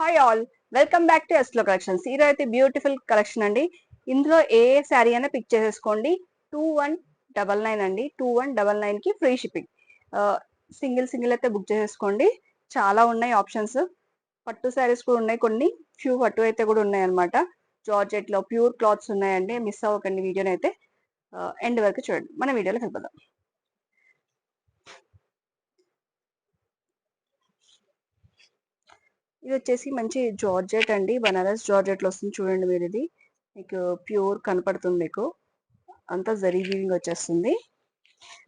Hi all, welcome back to ఎస్లో collections. ఈరోజు అయితే బ్యూటిఫుల్ కలెక్షన్ అండి. ఇందులో ఏ శారీ అయినా పిక్ చేసేసుకోండి. 2199 అండి. 2199 కి ఫ్రీ షిప్పింగ్. సింగిల్ అయితే బుక్ చేసేసుకోండి. చాలా ఉన్నాయి ఆప్షన్స్. పట్టు శారీస్ కూడా ఉన్నాయి, కొన్ని ఫ్యూ పట్టు అయితే కూడా ఉన్నాయి అనమాట. జార్జెట్ లో ప్యూర్ క్లాత్స్ ఉన్నాయండి. మిస్ అవ్వకండి వీడియోని అయితే ఎండ్ వరకు చూడండి. మన వీడియోలో వెళ్ళిపోదాం. ఇది వచ్చేసి మంచి జార్జెట్ అండి, బనారస్ జార్జెట్ లో వస్తుంది. చూడండి మీరు, ఇది మీకు ప్యూర్ కనపడుతుంది. మీకు అంతా జరీ వీవింగ్ వచ్చేస్తుంది.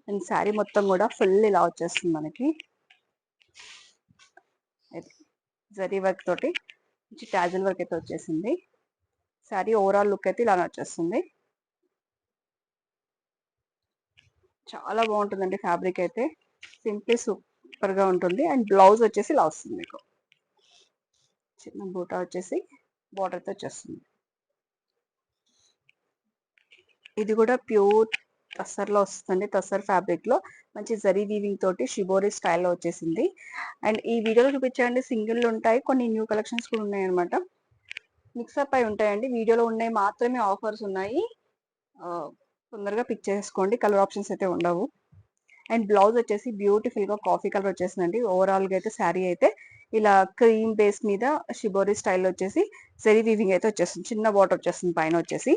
అండ్ శారీ మొత్తం కూడా ఫుల్ ఇలా వచ్చేస్తుంది మనకి. జరీ వర్క్ తోటి మంచి క్యాజువల్ వర్క్ అయితే వచ్చేసింది. శారీ ఓవరాల్ లుక్ అయితే ఇలానే వచ్చేస్తుంది. చాలా బాగుంటుందండి ఫ్యాబ్రిక్ అయితే. సింప్లీ సూపర్ గా ఉంటుంది. అండ్ బ్లౌజ్ వచ్చేసి ఇలా వస్తుంది. మీకు చిన్న బూటా వచ్చేసి బార్డర్ తో వచ్చేస్తుంది. ఇది కూడా ప్యూర్ టస్సర్ లో వస్తుంది. టస్సర్ ఫ్యాబ్రిక్ లో మంచి జరీ వీవింగ్ తోటి షిబోరి స్టైల్లో వచ్చేసింది. అండ్ ఈ వీడియోలో చూపించండి, సింగిల్ ఉంటాయి, కొన్ని న్యూ కలెక్షన్స్ కూడా ఉన్నాయి అనమాట. మిక్సప్ అయి ఉంటాయండి. వీడియోలో ఉన్నాయి మాత్రమే ఆఫర్స్ ఉన్నాయి. తొందరగా పిక్ చేసుకోండి, కలర్ ఆప్షన్స్ అయితే ఉండవు. అండ్ బ్లౌజ్ వచ్చేసి బ్యూటిఫుల్ గా కాఫీ కలర్ వచ్చేసిందండి. ఓవరాల్ గా అయితే శారీ అయితే ఇలా క్రీమ్ బేస్ మీద షిబోరి స్టైల్ వచ్చేసి జరీ వీవింగ్ అయితే వచ్చేస్తుంది. చిన్న బార్డర్ వచ్చేస్తుంది, పైన వచ్చేసి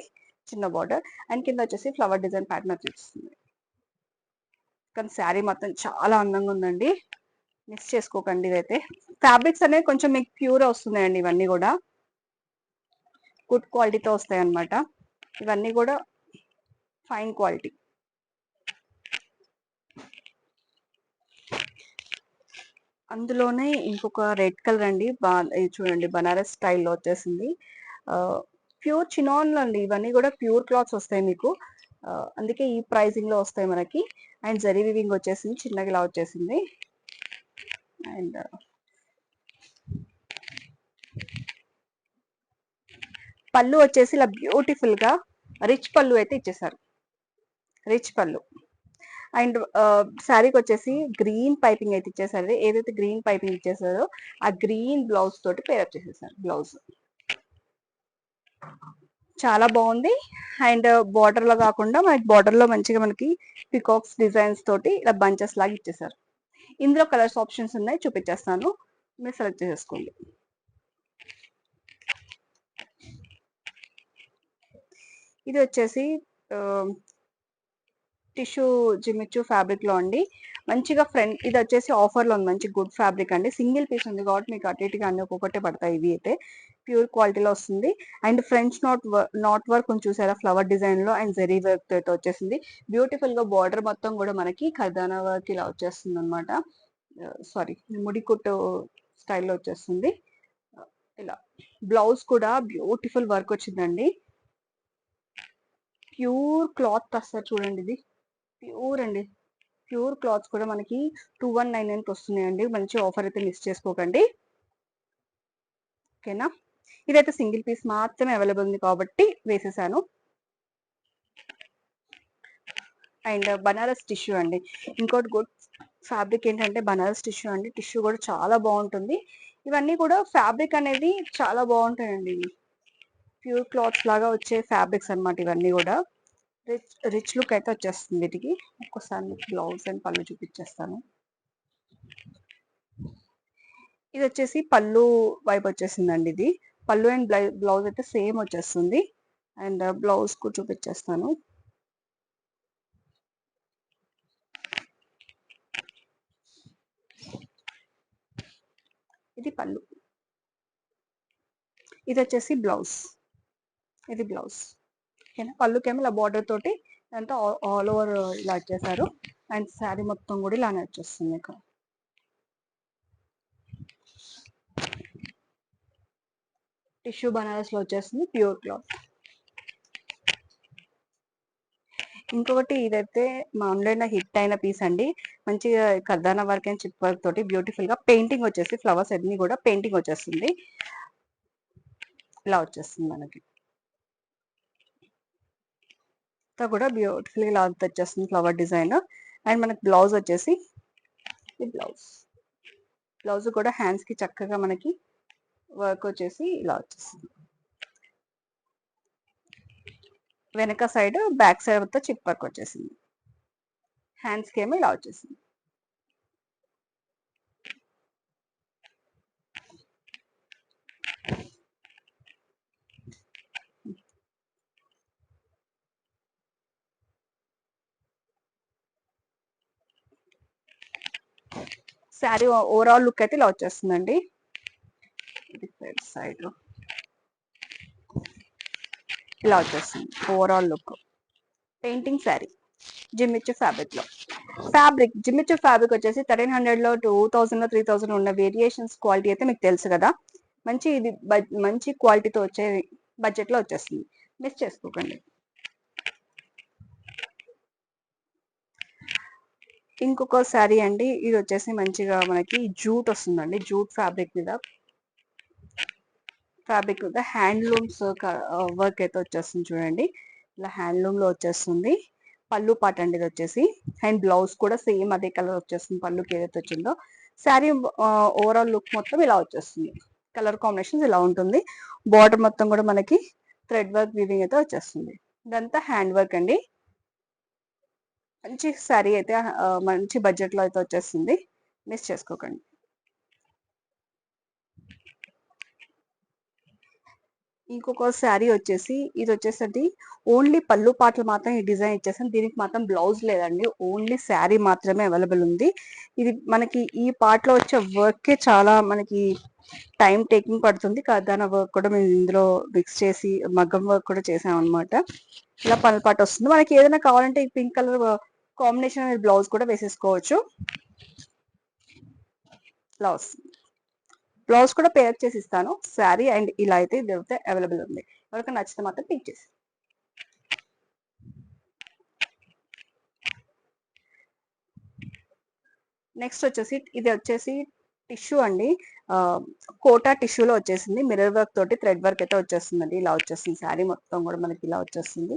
చిన్న బార్డర్, అండ్ కింద వచ్చేసి ఫ్లవర్ డిజైన్ ప్యాటర్న్ వచ్చేస్తుంది. కానీ శారీ మొత్తం చాలా అందంగా ఉందండి. మిస్ చేసుకోకండి. ఇదైతే ఫ్యాబ్రిక్స్ అనేవి కొంచెం మీకు ప్యూర్ వస్తున్నాయండి. ఇవన్నీ కూడా గుడ్ క్వాలిటీతో వస్తాయి అన్నమాట. ఇవన్నీ కూడా ఫైన్ క్వాలిటీ. అందులోనే ఇంకొక రెడ్ కలర్ అండి, ఇది చూడండి, బనారస్ స్టైల్లో వచ్చేసింది. ప్యూర్ చినాన్ అండి. ఇవన్నీ కూడా ప్యూర్ క్లాత్స్ వస్తాయి మీకు. అందుకే ఈ ప్రైసింగ్ లో వస్తాయి మనకి. అండ్ జరీ వివింగ్ వచ్చేసింది, చిన్నగా ఇలా వచ్చేసింది. అండ్ పళ్ళు వచ్చేసి ఇలా బ్యూటిఫుల్ గా రిచ్ పళ్ళు అయితే ఇచ్చేసారు. రిచ్ పళ్ళు. అండ్ శారీకి వచ్చేసి గ్రీన్ పైపింగ్ అయితే ఇచ్చేసారు. ఏదైతే గ్రీన్ పైపింగ్ ఇచ్చేసారో ఆ గ్రీన్ బ్లౌజ్ తోటి పేరప్ చేసేసారు. బ్లౌజ్ చాలా బాగుంది. అండ్ బార్డర్ లో కాకుండా మనకి బార్డర్ లో మంచిగా మనకి పికాక్స్ డిజైన్స్ తోటి ఇలా బంచెస్ లాగా ఇచ్చేసారు. ఇందులో కలర్స్ ఆప్షన్స్ ఉన్నాయి, చూపించేస్తాను, మీరు సెలెక్ట్ చేసేసుకోండి. ఇది వచ్చేసి టిష్యూ జిమిచ్చు ఫ్యాబ్రిక్ లో అండి. మంచిగా ఫ్రంట్, ఇది వచ్చేసి ఆఫర్ లో ఉంది. మంచి గుడ్ ఫ్యాబ్రిక్ అండి. సింగిల్ పీస్ ఉంది కాబట్టి మీకు అటు ఇటుగా అన్ని ఒక్కొక్కటే పడతాయి. ఇవి అయితే ప్యూర్ క్వాలిటీలో వస్తుంది. అండ్ ఫ్రెంచ్ నాట్ వర్క్ కొంచెం చూసారా, ఫ్లవర్ డిజైన్ లో అండ్ జెరీ వర్క్ అయితే వచ్చేసింది. బ్యూటిఫుల్ గా బార్డర్ మొత్తం కూడా మనకి ఖర్దానా వర్క్ ఇలా వచ్చేస్తుంది అనమాట. సారీ, ముడికుట్టు స్టైల్లో వచ్చేస్తుంది. ఇలా బ్లౌజ్ కూడా బ్యూటిఫుల్ వర్క్ వచ్చిందండి. ప్యూర్ క్లాత్ వస్తారు చూడండి, ఇది ప్యూర్ అండి. ప్యూర్ క్లాత్స్ కూడా మనకి 2199 వస్తున్నాయండి. మంచి ఆఫర్ అయితే మిస్ చేసుకోకండి, ఓకేనా. ఇదైతే సింగిల్ పీస్ మాత్రమే అవైలబుల్ ఉంది కాబట్టి వేసేసాను. అండ్ బనారస్ టిష్యూ అండి, ఇంకోటి గుడ్ ఫ్యాబ్రిక్ ఏంటంటే బనారస్ టిష్యూ అండి. టిష్యూ కూడా చాలా బాగుంటుంది. ఇవన్నీ కూడా ఫ్యాబ్రిక్ అనేది చాలా బాగుంటాయండి. ప్యూర్ క్లాత్స్ లాగా వచ్చే ఫ్యాబ్రిక్స్ అనమాట ఇవన్నీ కూడా. రిచ్ లుక్ అయితే వచ్చేస్తుంది వీటికి. ఒక్కసారి బ్లౌజ్ అండ్ పళ్ళు చూపించేస్తాను. ఇది వచ్చేసి పళ్ళు వైపు వచ్చేసిందండి. ఇది పళ్ళు అండ్ బ్లౌజ్ అయితే సేమ్ వచ్చేస్తుంది. అండ్ బ్లౌజ్ కూడా చూపించేస్తాను. ఇది పళ్ళు, ఇది వచ్చేసి బ్లౌజ్. ఇది బ్లౌజ్, ఓకేనా. పళ్ళుకేమో ఇలా బార్డర్ తోటి అంతా ఆల్ ఓవర్ ఇలా వచ్చేసారు. అండ్ శారీ మొత్తం కూడా ఇలానే వచ్చేస్తుంది మీకు. టిష్యూ బనారస్ లో వచ్చేస్తుంది, ప్యూర్ క్లాత్. ఇంకొకటి, ఇదైతే మా ఆన్లైన్ హిట్ అయిన పీస్ అండి. మంచిగా కర్దానా వర్క్ అండ్ చిప్ వర్క్ తోటి బ్యూటిఫుల్ గా పెయింటింగ్ వచ్చేసి ఫ్లవర్స్ అన్ని కూడా పెయింటింగ్ వచ్చేస్తుంది. ఇలా వచ్చేస్తుంది మనకి. కూడా బ్యూటిఫుల్ గా ఇలా వచ్చేస్తుంది ఫ్లవర్ డిజైన్. అండ్ మనకి బ్లౌజ్ వచ్చేసి ఈ బ్లౌజ్ కూడా హ్యాండ్స్ కి చక్కగా మనకి వర్క్ వచ్చేసి ఇలా వచ్చేస్తుంది. వెనక సైడ్ బ్యాక్ సైడ్ మొత్తం చిప్ వర్క్ వచ్చేసింది. హ్యాండ్స్కి ఏమో ఇలా వచ్చేసింది. శారీ ఓవరాల్ లుక్ అయితే ఇలా వచ్చేస్తుందండి. ఇది సైడ్ ఇలా వచ్చేస్తుంది overall look. Painting sari Jimmy Choo fabric లో. జిమ్మిచ్చు ఫ్యాబ్రిక్ వచ్చేసి 1300 లో 2000 లో 3000 ఉన్న వేరియేషన్స్ క్వాలిటీ అయితే మీకు తెలుసు కదా. మంచి ఇది మంచి క్వాలిటీతో వచ్చే బడ్జెట్ లో వచ్చేస్తుంది. మిస్ చేసుకోకండి. ఇంకొక శారీ అండి, ఇది వచ్చేసి మంచిగా మనకి జూట్ వస్తుందండి. జూట్ ఫ్యాబ్రిక్ మీద హ్యాండ్లూమ్స్ వర్క్ అయితే వచ్చేస్తుంది చూడండి. ఇలా హ్యాండ్లూమ్ లో వచ్చేస్తుంది. పళ్ళు పాట అండి ఇది వచ్చేసి. అండ్ బ్లౌజ్ కూడా సేమ్ అదే కలర్ వచ్చేస్తుంది పళ్ళుకి ఏదైతే వచ్చిందో. శారీ ఓవరాల్ లుక్ మొత్తం ఇలా వచ్చేస్తుంది. కలర్ కాంబినేషన్స్ ఇలా ఉంటుంది. బార్డర్ మొత్తం కూడా మనకి థ్రెడ్ వర్క్ వీవింగ్ అయితే వచ్చేస్తుంది. ఇదంతా హ్యాండ్ వర్క్ అండి. మంచి శారీ అయితే మంచి బడ్జెట్ లో అయితే వచ్చేస్తుంది. మిస్ చేసుకోకండి. ఇంకొక శారీ వచ్చేసి ఇది వచ్చేసరికి ఓన్లీ పళ్ళు పాటలు మాత్రం ఈ డిజైన్ ఇచ్చేసాను. దీనికి మాత్రం బ్లౌజ్ లేదండి, ఓన్లీ శారీ మాత్రమే అవైలబుల్ ఉంది. ఇది మనకి ఈ పార్ట్ లో వచ్చే వర్క్ చాలా మనకి టైం టేకింగ్ పడుతుంది. దాని వర్క్ కూడా మేము ఇందులో మిక్స్ చేసి మగ్గం వర్క్ కూడా చేసాం అనమాట. ఇలా పళ్ళు పాట వస్తుంది. మనకి ఏదైనా కావాలంటే ఈ పింక్ కలర్ కాంబినేషన్ అనేది బ్లౌజ్ కూడా వేసేసుకోవచ్చు. ఇలా వస్తుంది. బ్లౌజ్ కూడా పేర్ చేసి ఇస్తాను. శారీ అండ్ ఇలా అయితే ఇది అయితే అవైలబుల్ ఉంది. ఎవరికైనా నచ్చితే మాత్రం పిక్ చేసి. నెక్స్ట్ వచ్చేసి ఇది వచ్చేసి టిష్యూ అండి. కోటా టిష్యూలో వచ్చేసింది. మిర్రర్ వర్క్ తోటి థ్రెడ్ వర్క్ అయితే వచ్చేస్తుందండి. ఇలా వచ్చేస్తుంది. శారీ మొత్తం కూడా మనకి ఇలా వచ్చేస్తుంది.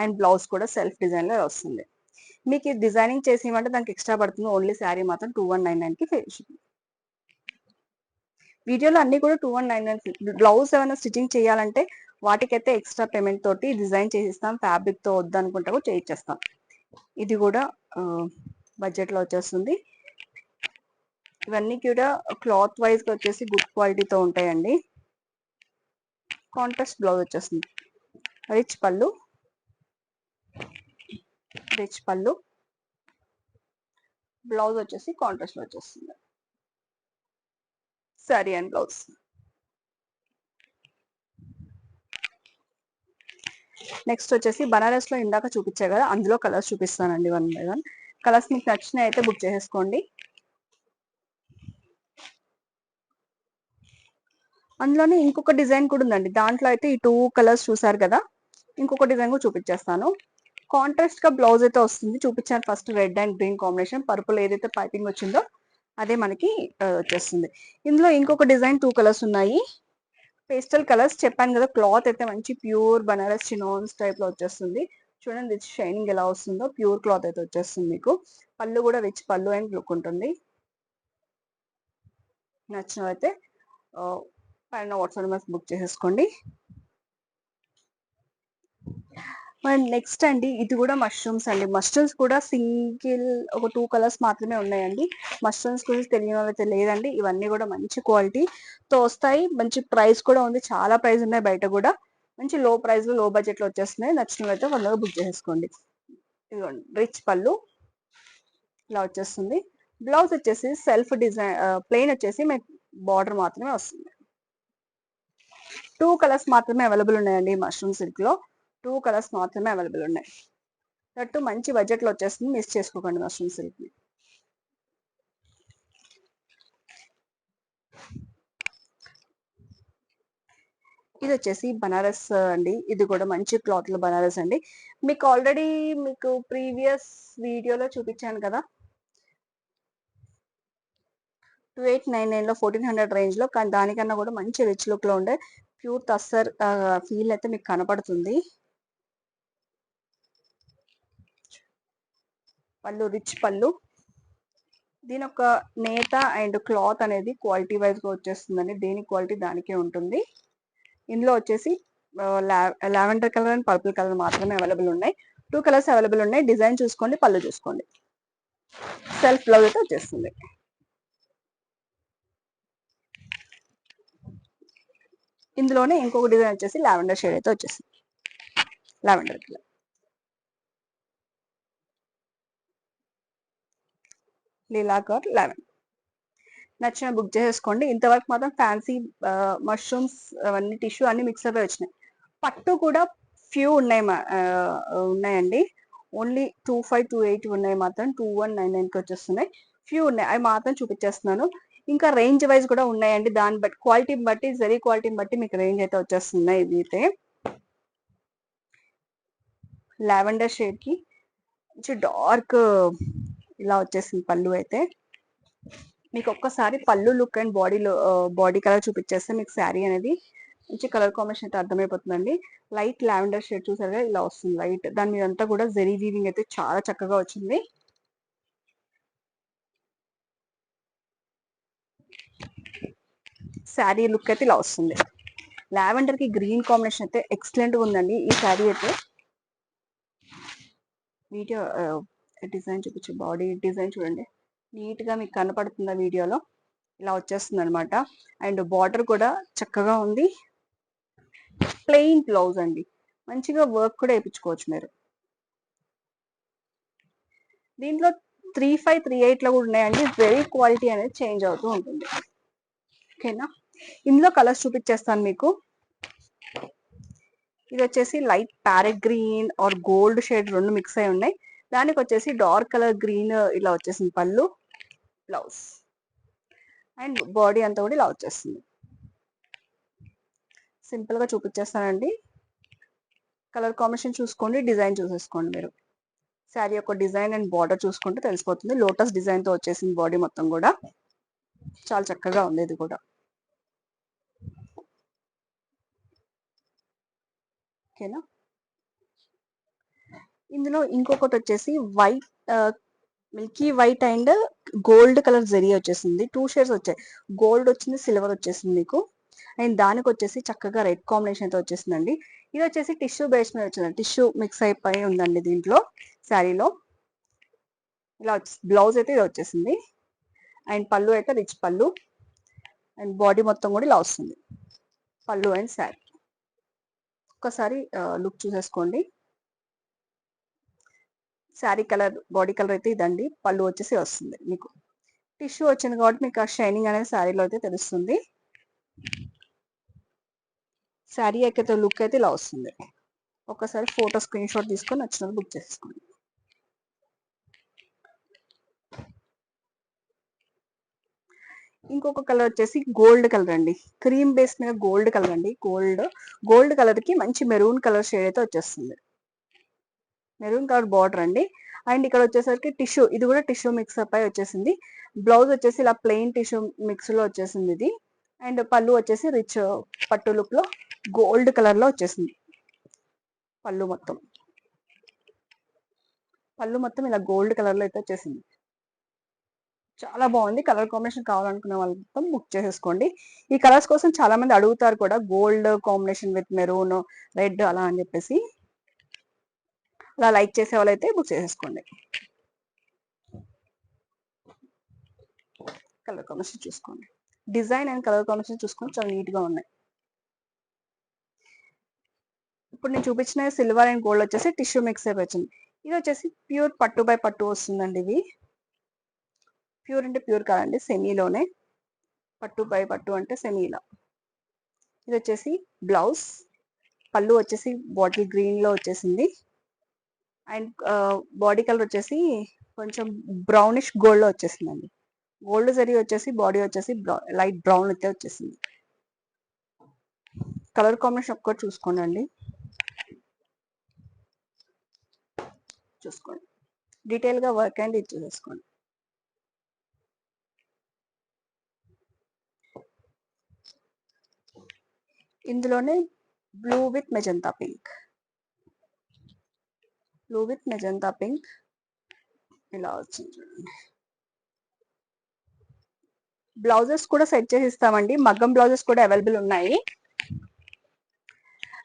అండ్ బ్లౌజ్ కూడా సెల్ఫ్ డిజైన్ లో వస్తుంది. మీకు ఇది డిజైనింగ్ చేసి ఇవ్వంటే దానికి ఎక్స్ట్రా పడుతుంది. ఓన్లీ శారీ మాత్రం 2199 కి ఫినిష్. వీడియోలో అన్ని కూడా 2199. బ్లౌజ్ ఏమైనా స్టిచ్చింగ్ చేయాలంటే వాటికైతే ఎక్స్ట్రా పేమెంట్ తోటి డిజైన్ చేసిస్తాం. ఫ్యాబ్రిక్ తో వద్దనుకుంటే కూడా చేయించేస్తాం. ఇది కూడా బడ్జెట్ లో వచ్చేస్తుంది. ఇవన్నీ కూడా క్లాత్ వైజ్ గా వచ్చేసి గుడ్ క్వాలిటీతో ఉంటాయండి. కాంట్రాస్ట్ బ్లౌజ్ వచ్చేస్తుంది. రిచ్ పళ్ళు బ్లౌజ్ వచ్చేసి కాంట్రాస్ట్ లో వచ్చేస్తుంది. Sorry and blouse. నెక్స్ట్ వచ్చేసి బనారస్ లో ఇందాక చూపించే కదా, అందులో కలర్స్ చూపిస్తానండి 1 by 1. కలర్స్ మీకు నచ్చినాయి అయితే బుక్ చేసేసుకోండి. అందులోనే ఇంకొక డిజైన్ కూడా ఉందండి. దాంట్లో అయితే ఈ 2 కలర్స్ చూసారు కదా, ఇంకొక డిజైన్ కూడా చూపించేస్తాను. కాంట్రాస్ట్ గా బ్లౌజ్ అయితే వస్తుంది. చూపించాను first red and green combination. Purple ఏదైతే పైపింగ్ వచ్చిందో అదే మనకి వచ్చేస్తుంది. ఇందులో ఇంకొక డిజైన్ 2 కలర్స్ ఉన్నాయి. పేస్టల్ కలర్స్ చెప్పాను కదా. క్లాత్ అయితే మంచి ప్యూర్ బనారస్ చినాన్స్ టైప్ లో వచ్చేస్తుంది. చూడండి రిచ్ షైనింగ్ ఎలా వస్తుందో. ప్యూర్ క్లాత్ అయితే వచ్చేస్తుంది మీకు. పళ్ళు కూడా రిచ్ పళ్ళు అండ్ లుక్ ఉంటుంది. నచ్చినవైతే పైన వాట్సాప్ నెంబర్స్ బుక్ చేసేసుకోండి. అండ్ నెక్స్ట్ అండి, ఇది కూడా మష్రూమ్స్ అండి. మష్రూమ్స్ కూడా సింగిల్ ఒక 2 కలర్స్ మాత్రమే ఉన్నాయండి. మష్రూమ్స్ గురించి తెలియని వాళ్ళైతే లేదండి. ఇవన్నీ కూడా మంచి క్వాలిటీతో వస్తాయి. మంచి ప్రైస్ కూడా ఉంది. చాలా ప్రైస్ ఉన్నాయి బయట కూడా. మంచి లో ప్రైస్ లో లో బడ్జెట్ లో వచ్చేస్తున్నాయి. నచ్చిన అయితే తొందరగా బుక్ చేసేసుకోండి. ఇదిగోండి రిచ్ పళ్ళు ఇలా వచ్చేస్తుంది. బ్లౌజ్ వచ్చేసి సెల్ఫ్ డిజైన్ ప్లెయిన్ వచ్చేసి మీకు బార్డర్ మాత్రమే వస్తుంది. 2 కలర్స్ మాత్రమే అవైలబుల్ ఉన్నాయండి. మష్రూమ్ సిల్క్ లో 2 కలర్స్ మాత్రమే అవైలబుల్ ఉన్నాయి. దట్టు మంచి బడ్జెట్ లో వచ్చేస్తుంది. మిస్ చేసుకోకండి మష్రూమ్ సిల్క్ ని. ఇది వచ్చేసి బనారస్ అండి. ఇది కూడా మంచి క్లాత్ లో బనారస్ అండి. మీకు ఆల్రెడీ ప్రీవియస్ వీడియోలో చూపించాను కదా, 2899 లో 1400 రేంజ్ లో. కానీ దానికన్నా కూడా మంచి రిచ్ లుక్ లో ఉండే ప్యూర్ తస్సర్ ఫీల్ అయితే మీకు కనపడుతుంది. పళ్ళు రిచ్ పళ్ళు, దీని ఒక నేత అండ్ క్లాత్ అనేది క్వాలిటీ వైజ్ గా వచ్చేస్తుందండి. దేని క్వాలిటీ దానికే ఉంటుంది. ఇందులో వచ్చేసి lavender colour and purple colour మాత్రమే అవైలబుల్ ఉన్నాయి. 2 కలర్స్ అవైలబుల్ ఉన్నాయి. డిజైన్ చూసుకోండి, పళ్ళు చూసుకోండి. సెల్ఫ్ బ్లౌజ్ అయితే వచ్చేస్తుంది. ఇందులోనే ఇంకొక డిజైన్ వచ్చేసి లావెండర్ షేడ్ అయితే వచ్చేసింది. లావెండర్ కలర్ లీలాకర్ లావెండర్ నచ్చిన బుక్ చేసేసుకోండి. ఇంతవరకు మాత్రం ఫ్యాన్సీ మష్రూమ్స్ అవన్నీ టిష్యూ అన్ని మిక్స్ అయిపోయి వచ్చినాయి. పట్టు కూడా ఫ్యూ ఉన్నాయండి. ఓన్లీ 2528 ఉన్నాయి, మాత్రం 2199కి వచ్చేస్తున్నాయి. ఫ్యూ ఉన్నాయి, అవి మాత్రం చూపించేస్తున్నాను. ఇంకా రేంజ్ వైజ్ కూడా ఉన్నాయండి. దాన్ని బట్టి క్వాలిటీని బట్టి జరీ క్వాలిటీని బట్టి మీకు రేంజ్ అయితే వచ్చేస్తున్నాయి. ఇది అయితే లావెండర్ షేడ్ కి మంచి డార్క్ ఇలా వచ్చేసింది పళ్ళు అయితే. మీకు ఒక్కసారి పళ్ళు లుక్ అండ్ బాడీ కలర్ చూపించేస్తే మీకు శారీ అనేది మంచి కలర్ కాంబినేషన్ అయితే అర్థమైపోతుందండి. లైట్ లావెండర్ షేడ్ చూసారుగా ఇలా వస్తుంది లైట్. దాని మీద అంతా కూడా జెరీ వీవింగ్ అయితే చాలా చక్కగా వచ్చింది. శారీ లుక్ అయితే ఇలా వస్తుంది. లావెండర్ కి గ్రీన్ కాంబినేషన్ అయితే ఎక్సలెంట్ గా ఉందండి ఈ శారీ అయితే. వీడియో డిజైన్ చూపించు, బాడీ డిజైన్ చూడండి, నీట్ గా మీకు కనపడుతుంది వీడియోలో. ఇలా వచ్చేస్తుంది అనమాట. అండ్ బార్డర్ కూడా చక్కగా ఉంది. ప్లెయిన్ బ్లౌజ్ అండి, మంచిగా వర్క్ కూడా వేయించుకోవచ్చు మీరు. దీంట్లో 3538 లో కూడా ఉన్నాయండి. వెరీ క్వాలిటీ అనేది చేంజ్ అవుతూ ఉంటుంది. ఓకేనా, ఇందులో కలర్స్ చూపించేస్తాను మీకు. ఇది వచ్చేసి light parrot green are gold shade రెండు మిక్స్ అయి ఉన్నాయి. దానికి వచ్చేసి డార్క్ కలర్ గ్రీన్ ఇలా వచ్చేసింది పళ్ళు, బ్లౌజ్ అండ్ బాడీ అంతా కూడా ఇలా వచ్చేస్తుంది. సింపుల్ గా చూపించేస్తానండి. కలర్ కాంబినేషన్ చూసుకోండి, డిజైన్ చూసేసుకోండి మీరు. శారీ యొక్క డిజైన్ అండ్ బార్డర్ చూసుకుంటే తెలిసిపోతుంది. లోటస్ డిజైన్ తో వచ్చేసింది బాడీ మొత్తం కూడా. చాలా చక్కగా ఉంది ఇది కూడా. ఓకేనా, ఇందులో ఇంకొకటి వచ్చేసి white Milky white and gold colour zari వచ్చేసింది. 2 షేడ్స్ వచ్చాయి, గోల్డ్ వచ్చింది, సిల్వర్ వచ్చేసింది మీకు. అండ్ దానికి వచ్చేసి చక్కగా రెడ్ కాంబినేషన్ అయితే వచ్చేసిందండి. ఇది వచ్చేసి టిష్యూ బేస్ మీద వచ్చింది, టిష్యూ మిక్స్ అయిపోయి ఉందండి దీంట్లో శారీలో. ఇలా బ్లౌజ్ అయితే ఇది వచ్చేసింది. అండ్ పళ్ళు అయితే రిచ్ పళ్ళు అండ్ బాడీ మొత్తం కూడా ఇలా వస్తుంది. పళ్ళు అండ్ శారీ ఒక్కసారి లుక్ చూసేసుకోండి. శారీ కలర్ బాడీ కలర్ అయితే ఇదండి. పళ్ళు వచ్చేసి వస్తుంది మీకు. టిష్యూ వచ్చింది కాబట్టి మీకు ఆ షైనింగ్ అనేది శారీలో అయితే తెలుస్తుంది. శారీ అయితే లుక్ అయితే ఇలా వస్తుంది. ఒకసారి ఫోటో స్క్రీన్ షాట్ తీసుకొని నచ్చినది బుక్ చేసుకోండి. ఇంకొక కలర్ వచ్చేసి గోల్డ్ కలర్ అండి. క్రీమ్ బేస్ మీద గోల్డ్ కలర్ అండి. గోల్డ్ కలర్ కి మంచి మెరూన్ కలర్ షేడ్ అయితే వచ్చేస్తుంది. మెరూన్ కలర్ బార్డర్ అండి. అండ్ ఇక్కడ వచ్చేసరికి టిష్యూ, ఇది కూడా టిష్యూ మిక్స్ అప్ అయి వచ్చేసింది. బ్లౌజ్ వచ్చేసి ఇలా ప్లెయిన్ టిష్యూ మిక్స్ లో వచ్చేసింది ఇది. అండ్ పళ్ళు వచ్చేసి రిచ్ పట్టు లుక్ లో గోల్డ్ కలర్ లో వచ్చేసింది. పళ్ళు మొత్తం ఇలా గోల్డ్ కలర్ లో అయితే వచ్చేసింది. చాలా బాగుంది. కలర్ కాంబినేషన్ కావాలనుకునే వాళ్ళు మొత్తం బుక్ చేసేసుకోండి. ఈ కలర్స్ కోసం చాలా మంది అడుగుతారు కూడా, gold combination with maroon red అలా అని చెప్పేసి. అలా లైక్ చేసే వాళ్ళైతే బుక్ చేసేసుకోండి. కలర్ కాంబినేషన్ చూసుకోండి, డిజైన్ అండ్ కలర్ కాంబినేషన్ చూసుకొని చాలా నీట్ గా ఉన్నాయి. ఇప్పుడు నేను చూపించిన సిల్వర్ అండ్ గోల్డ్ వచ్చేసి టిష్యూ మిక్స్ అయిపోయి వచ్చింది. ఇది వచ్చేసి ప్యూర్ పట్టు బై పట్టు వస్తుందండి. ఇది ప్యూర్ అంటే ప్యూర్ కాదండి, సెమీలోనే. పట్టు బై పట్టు అంటే సెమీలో. ఇది వచ్చేసి బ్లౌజ్, పళ్ళు వచ్చేసి బాటిల్ గ్రీన్ లో వచ్చేసింది. అండ్ బాడీ కలర్ వచ్చేసి కొంచెం బ్రౌనిష్ గోల్డ్ లో వచ్చేసిందండి. గోల్డ్ జరీ వచ్చేసి బాడీ వచ్చేసి లైట్ బ్రౌన్ అయితే వచ్చేసింది. కలర్ కాంబినేషన్ ఒక్కటి చూసుకోండి, చూసుకోండి డీటెయిల్ గా వర్క్ అండ్ ఇది చూసేసుకోండి. ఇందులోనే బ్లూ విత్ మెజంతా పింక్, ఇలా వచ్చింది చూడండి. బ్లౌజెస్ కూడా సెట్ చేసి ఇస్తామండి. మగ్గం బ్లౌజెస్ కూడా అవైలబుల్ ఉన్నాయి.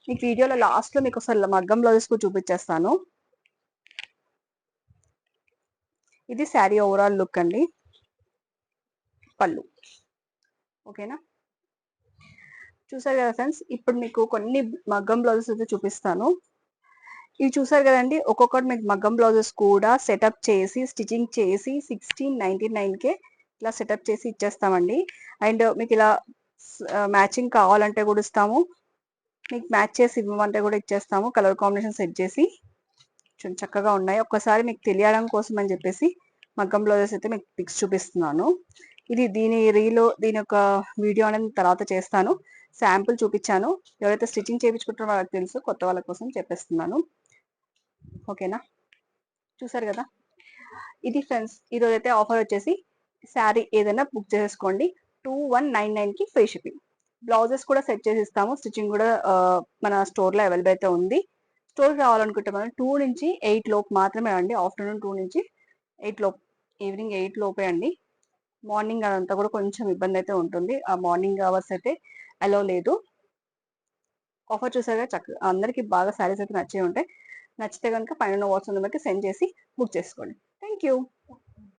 మీకు వీడియోలో లాస్ట్ లో మీకు అసలు మగ్గం బ్లౌజెస్ కూడా చూపించేస్తాను. ఇది శారీ ఓవరాల్ లుక్ అండి, పళ్ళు. ఓకేనా, చూసారు కదా ఫ్రెండ్స్. ఇప్పుడు మీకు కొన్ని మగ్గం బ్లౌజెస్ అయితే చూపిస్తాను. ఇవి చూసారు కదండి, ఒక్కొక్కటి మీకు మగ్గం బ్లౌజెస్ కూడా సెటప్ చేసి స్టిచింగ్ చేసి 1699కే ఇలా సెటప్ చేసి ఇచ్చేస్తామండి. అండ్ మీకు ఇలా మ్యాచింగ్ కావాలంటే కూడా ఇస్తాము, మీకు మ్యాచ్ చేసి ఇవ్వమంటే కూడా ఇచ్చేస్తాము. కలర్ కాంబినేషన్ సెట్ చేసి చక్కగా ఉన్నాయి. ఒక్కసారి మీకు తెలియడం కోసం అని చెప్పేసి మగ్గం బ్లౌజెస్ అయితే మీకు పిక్స్ చూపిస్తున్నాను. ఇది దీని యొక్క వీడియో అనేది తర్వాత చేస్తాను. శాంపుల్ చూపించాను. ఎవరైతే స్టిచ్చింగ్ చేయించుకుంటారో వాళ్ళకి తెలుసు, కొత్త వాళ్ళ కోసం చెప్పేస్తున్నాను. ఓకేనా, చూసారు కదా. ఇది ఫ్రెండ్స్, ఈరోజు అయితే ఆఫర్ వచ్చేసి శారీ ఏదైనా బుక్ చేసుకోండి, 2199కి ఫ్రీ షిప్పింగ్. బ్లౌజెస్ కూడా సెట్ చేసి ఇస్తాము, స్టిచ్చింగ్ కూడా మన స్టోర్లో అవైలబుల్ అయితే ఉంది. స్టోర్కి రావాలనుకుంటే మనం 2 నుంచి 8 లోపు మాత్రమే అండి. ఆఫ్టర్నూన్ 2 నుంచి 8 లోపు, ఈవినింగ్ 8 లోపే అండి. మార్నింగ్ అదంతా కూడా కొంచెం ఇబ్బంది అయితే ఉంటుంది. ఆ మార్నింగ్ అవర్స్ అయితే అలో లేదు. ఆఫర్ చూసారుగా, చక్కగా అందరికీ బాగా శారీస్ అయితే నచ్చే ఉంటాయి. నచ్చితే కనుక పైన వాట్సాప్ నెంబర్కి సెండ్ చేసి బుక్ చేసుకోండి. Thank you.